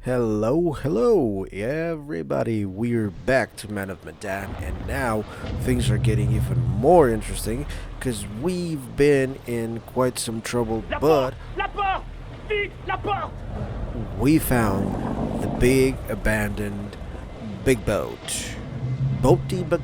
Hello, everybody. We're back to Man of Medan, and now things are getting even more interesting because we've been in quite some trouble, but La porte! Vite, la porte! we found the big abandoned big boat. Boaty, but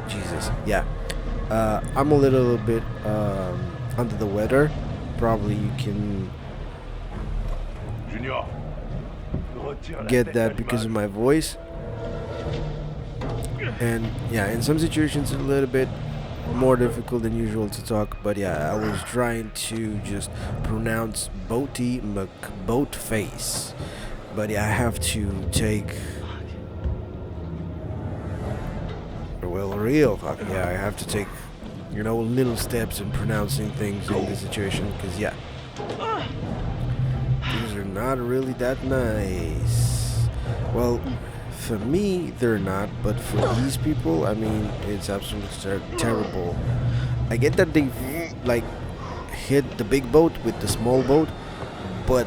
Jesus, yeah. I'm a little bit under the weather. Probably you can Junior, get that because of my voice. And yeah, in some situations it's a little bit more difficult than usual to talk, but yeah, I was trying to just pronounce BOATY MCBOATFACE, but yeah, I have to take I have to take little steps in pronouncing things in this situation, because yeah, things are not really that nice. Well, for me, they're not, but for these people, I mean, it's absolutely terrible. I get that they like hit the big boat with the small boat, but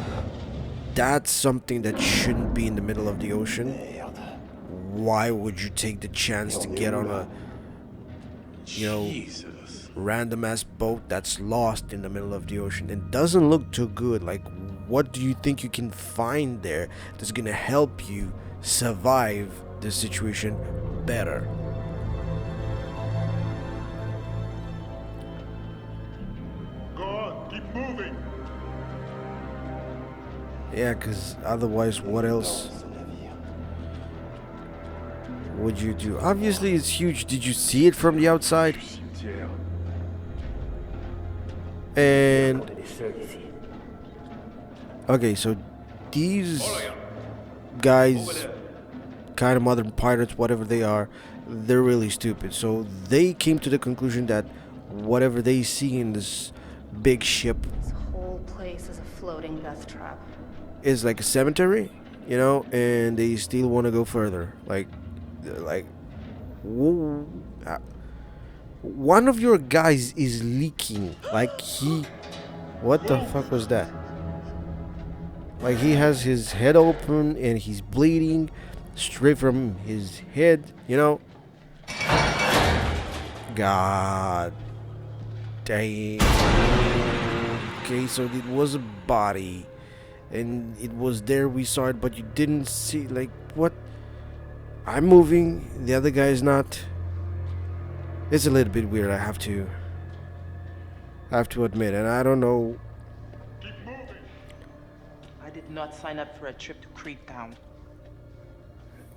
that's something that shouldn't be in the middle of the ocean. Why would you take the chance to get on a, random ass boat that's lost in the middle of the ocean and doesn't look too good? Like, what do you think you can find there that's gonna help you survive the situation better? Go on, keep moving. Yeah, because otherwise, what else would you do? Obviously, it's huge. Did you see it from the outside? And okay, so these guys, kind of modern pirates, whatever they are, they're really stupid. So they came to the conclusion that whatever they see in this big ship This whole place is a floating death trap. is like a cemetery, and they still want to go further. One of your guys is leaking. What the fuck was that? Like, he has his head open and he's bleeding straight from his head, God damn. Okay, so it was a body and it was there, we saw it, but you didn't see, like, what? I'm moving, the other guy is not. It's a little bit weird, I have to admit, and I don't know. I did not sign up for a trip to Creep Town.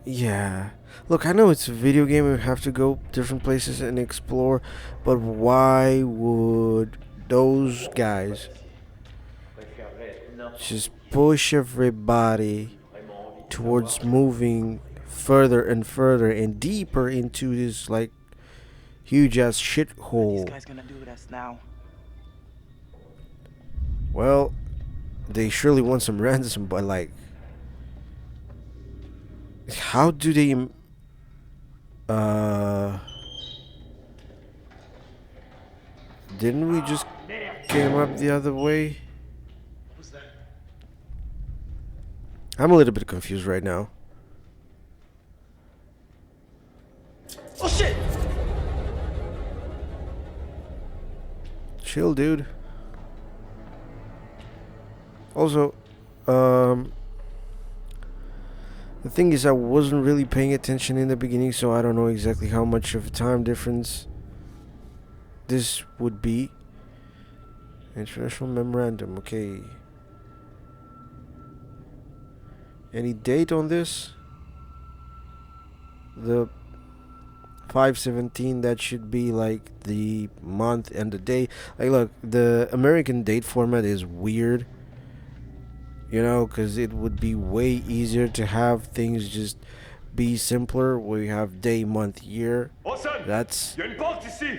Yeah, look, I know it's a video game and we have to go different places and explore, but why would those guys just push everybody towards moving further and further and deeper into this, like, huge ass These shithole? guys gonna do with us now? Well, they surely want some ransom, but like, how do they didn't we just came up the other way? Who's that? I'm a little bit confused right now. Oh shit! Chill, dude. Also, the thing is, I wasn't really paying attention in the beginning, so I don't know exactly how much of a time difference this would be. International memorandum, okay. Any date on this? The 5/17, that should be like the month and the day. Like, look, the American date format is weird, because it would be way easier to have things just be simpler. We have day, month, year. Awesome! That's Il y a une porte ici!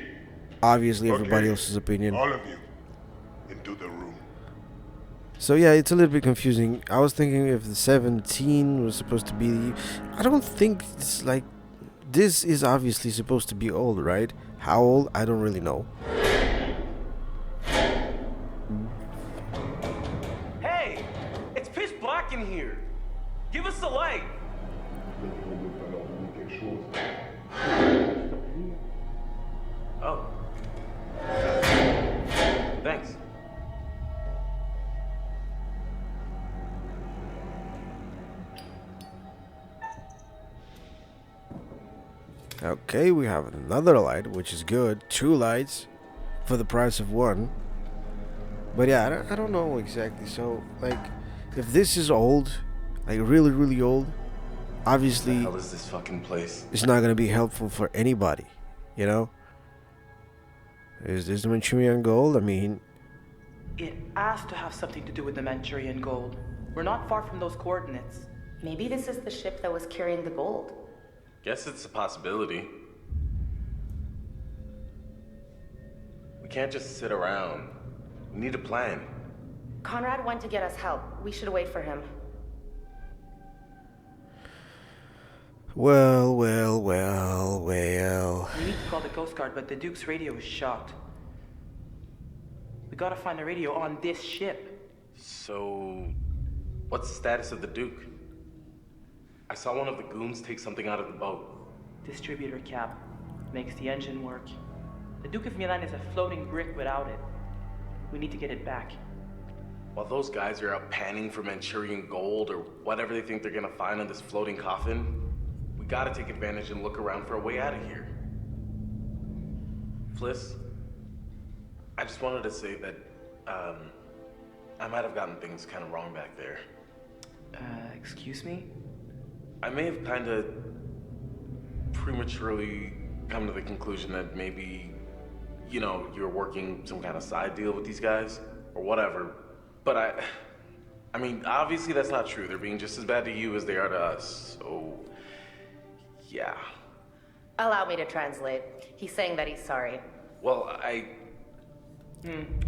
obviously everybody else's opinion. All of you, into the room. So yeah, it's a little bit confusing. I was thinking if the 17 was supposed to be, I don't think it's like, this is obviously supposed to be old, right? How old? I don't really know. Hey! It's pitch black! black in here. Give us a light. Oh. Thanks. Okay, we have another light, which is good. 2 lights for the price of 1. But yeah, I don't know exactly. So, like, if this is old, like really, really old, obviously What the hell is this fucking place? it's not gonna be helpful for anybody, you know? Is this the Manchurian gold? I mean, It has to have something to do with the Manchurian gold. We're not far from those coordinates. Maybe this is the ship that was carrying the gold. Guess it's a possibility. We can't just sit around. We need a plan. Conrad went to get us help. We should wait for him. well. We need to call the Coast Guard, but the Duke's radio is shot. We gotta find a radio on this ship. So, what's the status of the Duke? I saw one of the goons take something out of the boat. Distributor cap. Makes the engine work. The Duke of Milan is a floating brick without it. We need to get it back. While those guys are out panning for Manchurian gold or whatever they think they're gonna find on this floating coffin, we gotta take advantage and look around for a way out of here. Fliss, I just wanted to say that, I might have gotten things kind of wrong back there. Excuse me? I may have kind of prematurely come to the conclusion that maybe, you know, you're working some kind of side deal with these guys, or whatever. But I mean, obviously that's not true. They're being just as bad to you as they are to us, so, yeah. Allow me to translate. He's saying that he's sorry. Well,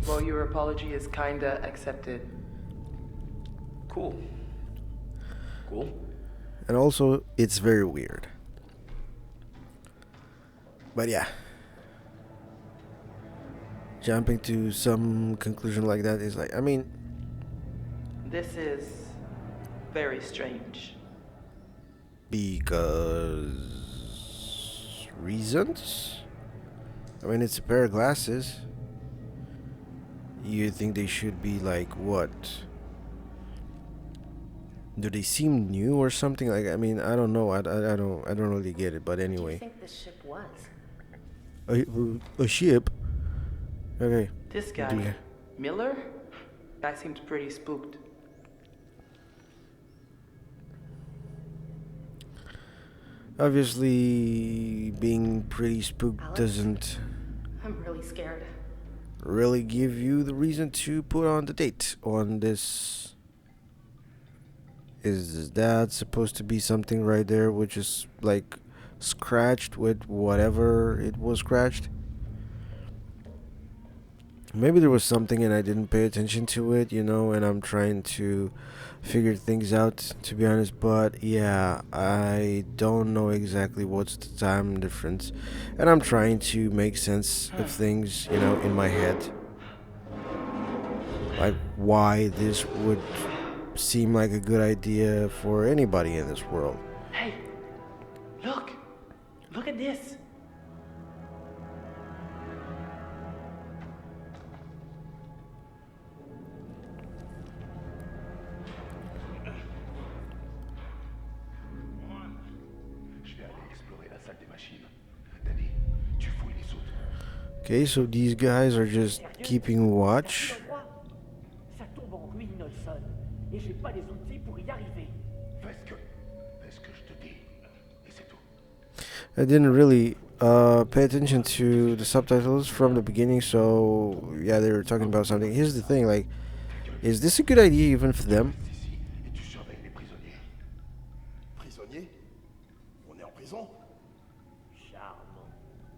Well, your apology is kinda accepted. Cool. Cool. And also, it's very weird. But yeah. Jumping to some conclusion like that is like, I mean, This is very strange. because reasons? I mean, it's a pair of glasses. You think they should be like what? Do they seem new or something? Like, I mean, I don't know. I don't really get it. But What do you anyway, think this ship was? a ship. Okay. This guy, Yeah. Miller? Guy seems pretty spooked. Obviously, being pretty spooked Alex? doesn't I'm really scared. really give you the reason to put on the date on this. Is that supposed to be something right there which is like scratched with whatever it was scratched? Maybe there was something and I didn't pay attention to it, you know, and I'm trying to figure things out, to be honest. But yeah, I don't know exactly what's the time difference, and I'm trying to make sense of things, you know, in my head, like why this would seem like a good idea for anybody in this world. Hey, look! Look at this! Je vais aller explorer la salle des machines. Danny, tu fouilles les autres. Okay, so these guys are just keeping watch. Ça tombe en ruine, Nelson. Et j'ai pas les outils pour y arriver. Fais ce que je te dis. Et c'est tout. I didn't really pay attention to the subtitles from the beginning, so yeah, they were talking about something. Here's the thing, like, is this a good idea even for them? Ici, et tu surveilles les prisonniers. Prisonniers? On est en prison? Charmant.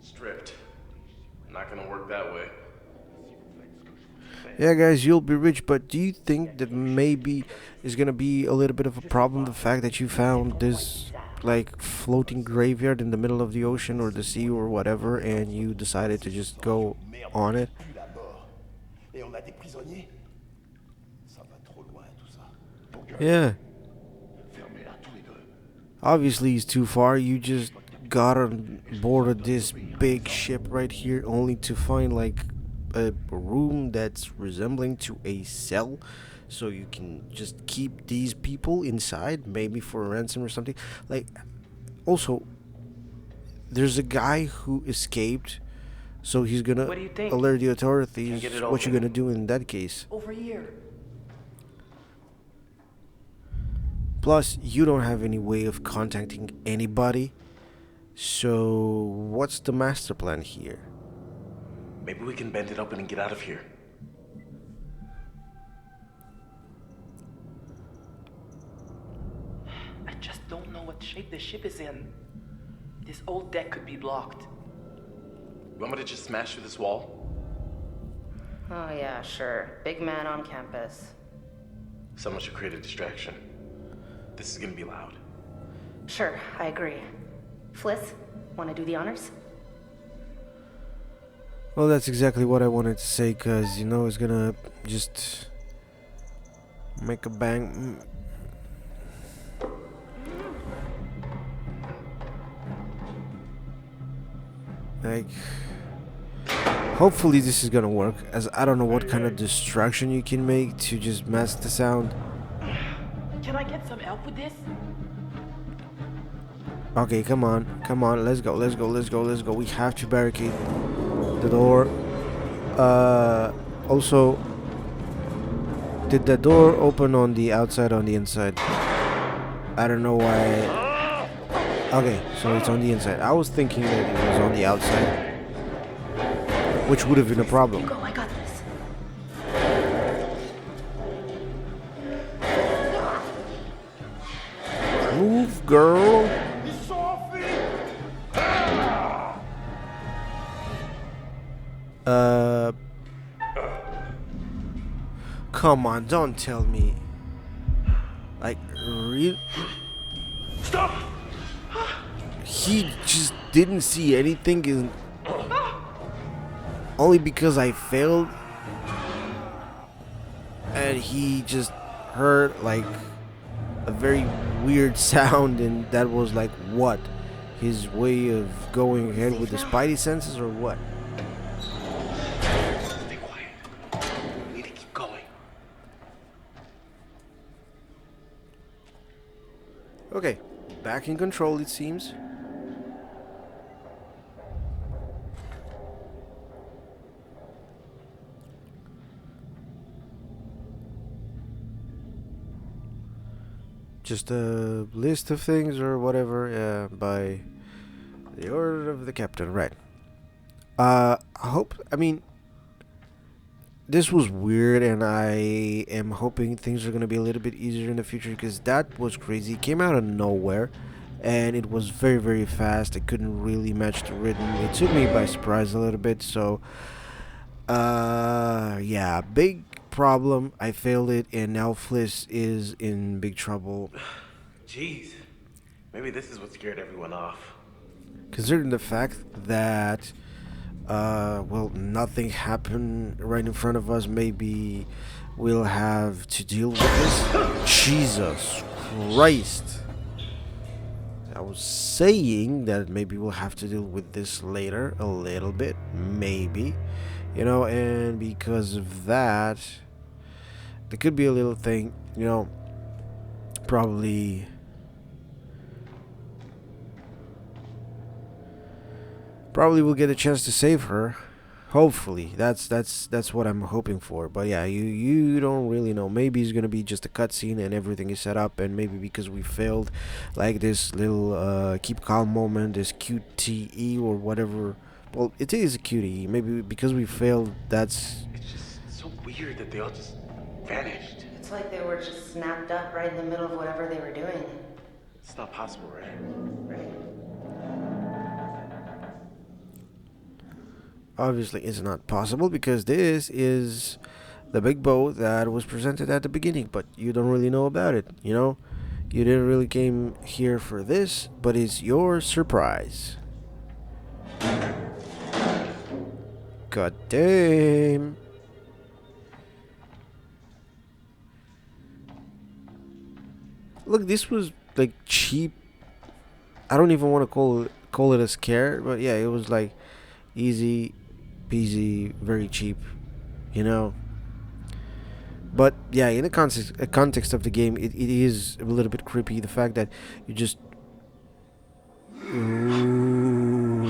Stripped. Not gonna work that way. Yeah, guys, you'll be rich, but do you think that maybe is gonna be a little bit of a problem, the fact that you found this like floating graveyard in the middle of the ocean or the sea or whatever, and you decided to just go on it? Plus la mort. Et on a des prisonniers? Ça va trop loin tout ça. Donc Yeah. Fermez-la tous les deux. Obviously, it's too far. You just got on board of this big ship right here, only to find like a room that's resembling to a cell, so you can just keep these people inside, maybe for a ransom or something. Like, also, there's a guy who escaped, so he's gonna What do you think? alert the Can authorities. get it What you open. gonna do in that case? Over here. Plus, you don't have any way of contacting anybody. So, what's the master plan here? Maybe we can bend it open and get out of here. I just don't know what shape the ship is in. This old deck could be blocked. You want me to just smash through this wall? Oh, yeah, sure. Big man on campus. Someone should create a distraction. This is gonna be loud. Sure, I agree. Fliss, want to do the honors? Well, that's exactly what I wanted to say, because, you know, it's gonna just make a bang. Like, hopefully this is gonna work, as I don't know what kind of distraction you can make to just mask the sound. Can I get some help with this? Okay, come on, let's go. We have to barricade the door. Also, did the door open on the outside or on the inside? I don't know why. Okay, so it's on the inside. I was thinking that it was on the outside, which would have been a problem. Go, I got this. Move, girl. Ils sont enfuis. Come on, don't tell me. Like, real. Stop. He just didn't see anything, and only because I failed, and he just heard like a very weird sound, and that was like what? His way of going ahead with the spidey senses, or what? Stay quiet. We need to keep going. Okay, back in control it seems. Just a list of things or whatever, by the order of the captain, right? I mean, this was weird, and I am hoping things are gonna be a little bit easier in the future, because that was crazy. It came out of nowhere, and it was very, very fast. I couldn't really match the rhythm. It took me by surprise a little bit, so yeah, big problem. I failed it, and now Fliss is in big trouble. Jeez. Maybe this is what scared everyone off. Considering the fact that well, nothing happened right in front of us, maybe we'll have to deal with this. Jesus Christ. I was saying that maybe we'll have to deal with this later a little bit, maybe, you know, and because of that, there could be a little thing, you know, probably we'll get a chance to save her. Hopefully, that's what I'm hoping for. But yeah, you don't really know. Maybe it's gonna be just a cutscene and everything is set up, and maybe because we failed, like this little keep calm moment, this QTE or whatever. Well, it is a QTE. Maybe because we failed, that's. It's just so weird that they all just vanished. It's like they were just snapped up right in the middle of whatever they were doing. It's not possible, right? Right. Obviously, it's not possible because this is the big boat that was presented at the beginning, but you don't really know about it, you know? You didn't really came here for this, but it's your surprise. God damn. Look, this was like cheap. I don't even want to call it a scare, but yeah, it was like easy peasy, very cheap, you know. But yeah, in the context of the game, it is a little bit creepy. The fact that you just ooh,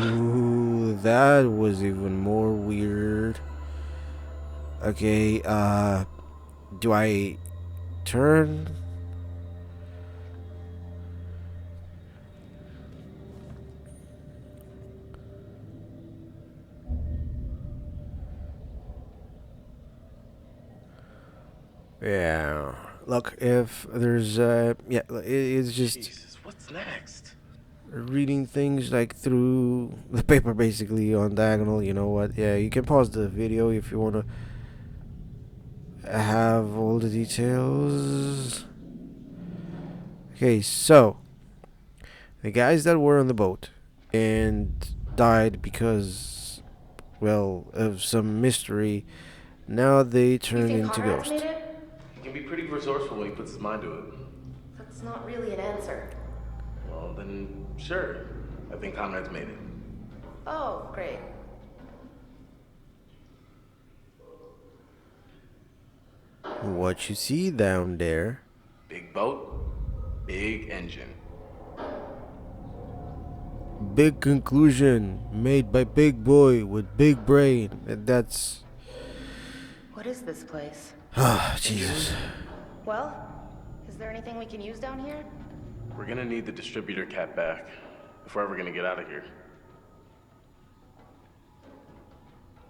that was even more weird. Okay, do I turn? Yeah. Look, if there's yeah, it's just Jesus, what's next? reading things like through the paper basically on diagonal. You know what? Yeah, you can pause the video if you want to have all the details. Okay, so the guys that were on the boat and died because, well, of some mystery, now they You turn think into Conrad's made ghosts. it? He can be pretty resourceful when he puts his mind to it. That's not really an answer. Well, then, sure. I think Conrad's made it. Oh, great. What you see down there? Big boat, big engine. Big conclusion made by big boy with big brain. And that's What is this place? ah Jesus. Well, is there anything we can use down here? We're gonna need the distributor cap back if we're ever gonna get out of here.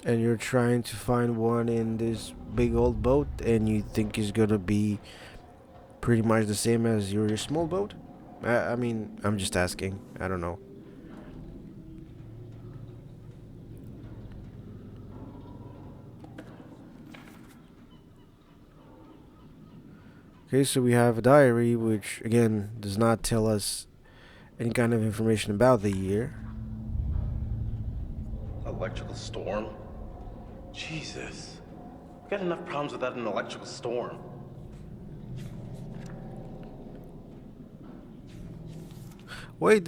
And you're trying to find one in this big old boat, and you think it's gonna be pretty much the same as your small boat? I mean, I'm just asking. I don't know. Okay, so we have a diary, which again does not tell us any kind of information about the year. Electrical storm? Jesus. We've got enough problems without an electrical storm. Wait,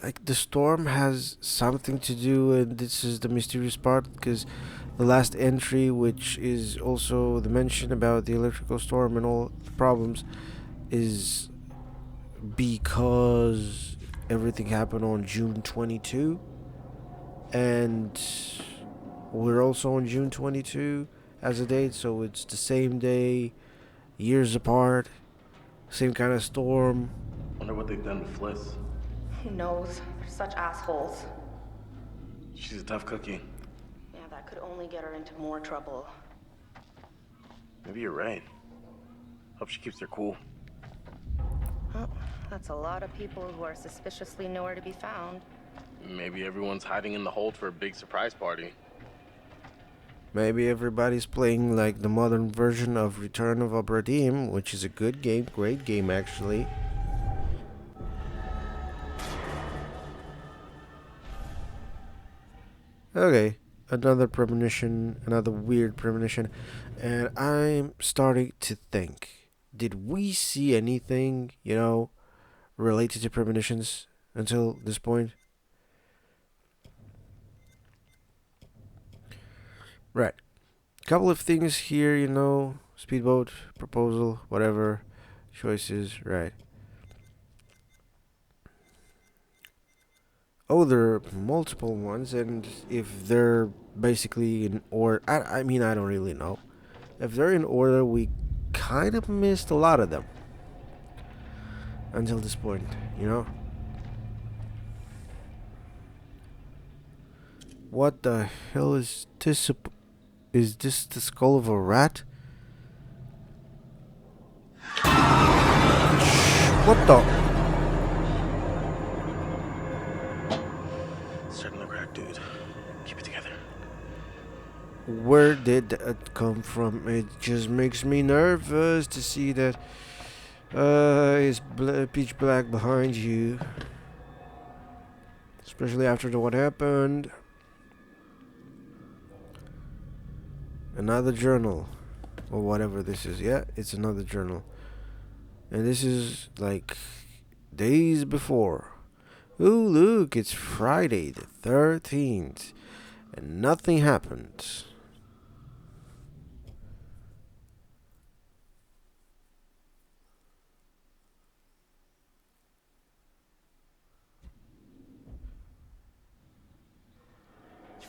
like the storm has something to do, and this is the mysterious part because the last entry, which is also the mention about the electrical storm and all the problems, is because everything happened on June 22, and we're also on June 22 as a date, so it's the same day, years apart, same kind of storm. Wonder what they've done with Fliss. Who knows? They're such assholes. She's a tough cookie. Yeah, that could only get her into more trouble. Maybe you're right. Hope she keeps her cool. Well, that's a lot of people who are suspiciously nowhere to be found. Maybe everyone's hiding in the hold for a big surprise party. Maybe everybody's playing like the modern version of Return of Obra Dinn, which is a good game, great game actually. Okay, another premonition, another weird premonition, and I'm starting to think, did we see anything, related to premonitions until this point? Right. Couple of things here, speedboat, proposal, whatever, choices, right. Oh, there are multiple ones, and if they're basically in order, I mean, I don't really know. If they're in order, we kind of missed a lot of them until this point, What the hell is this? Is this the skull of a rat? What the? Starting to crack, dude. Keep it together. Where did that come from? It just makes me nervous to see that it's pitch black behind you. Especially after what happened. Another journal. Or whatever this is. Yeah, it's another journal. And this is like days before. Ooh, look, it's Friday the 13th, and nothing happened.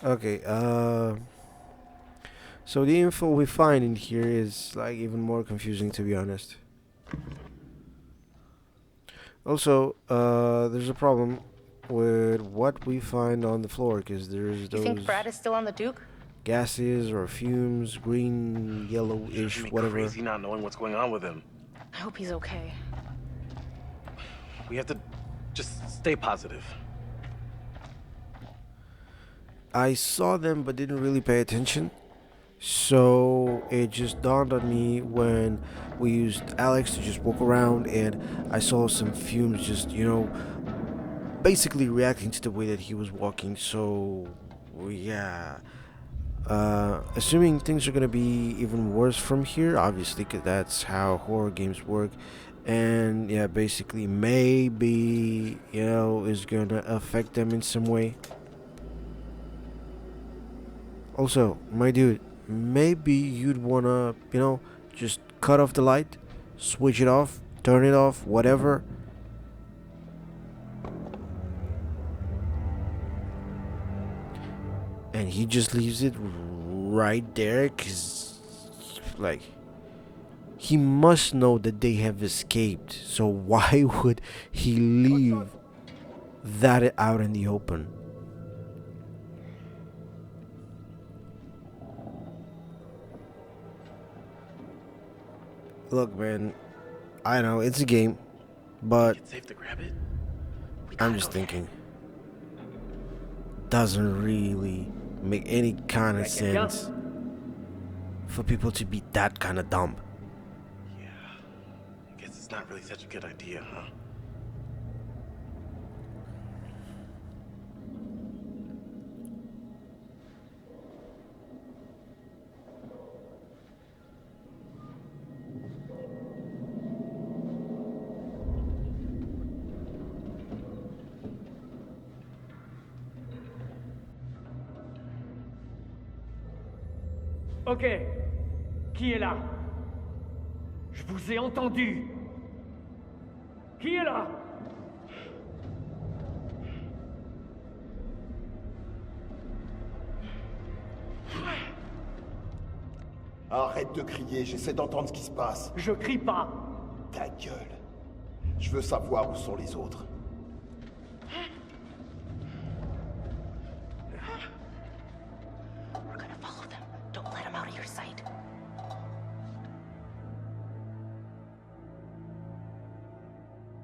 Okay, so the info we find in here is like even more confusing, to be honest. Also, there's a problem with what we find on the floor, because there's You those think Brad is still on the Duke? gases or fumes, green, Driving yellowish, me whatever. crazy not knowing what's going on with him. I hope he's okay. We have to just stay positive. I saw them but didn't really pay attention. So it just dawned on me when we used Alex to just walk around, and I saw some fumes just, basically reacting to the way that he was walking. So, yeah. Assuming things are gonna be even worse from here, obviously, because that's how horror games work. And yeah, basically, maybe, is gonna affect them in some way. Also, my dude, maybe you'd wanna, just cut off the light, switch it off, turn it off, whatever. And he just leaves it right there, cause, like, he must know that they have escaped. So why would he leave that out in the open? Look, man, I know it's a game, but It's safe to grab it. I'm just thinking, doesn't really make any kind of sense for people to be that kind of dumb. Yeah. I guess it's not really such a good idea, huh? Ok. Qui est là? Je vous ai entendu. Qui est là? Arrête de crier, j'essaie d'entendre ce qui se passe. Je crie pas. Ta gueule. Je veux savoir où sont les autres.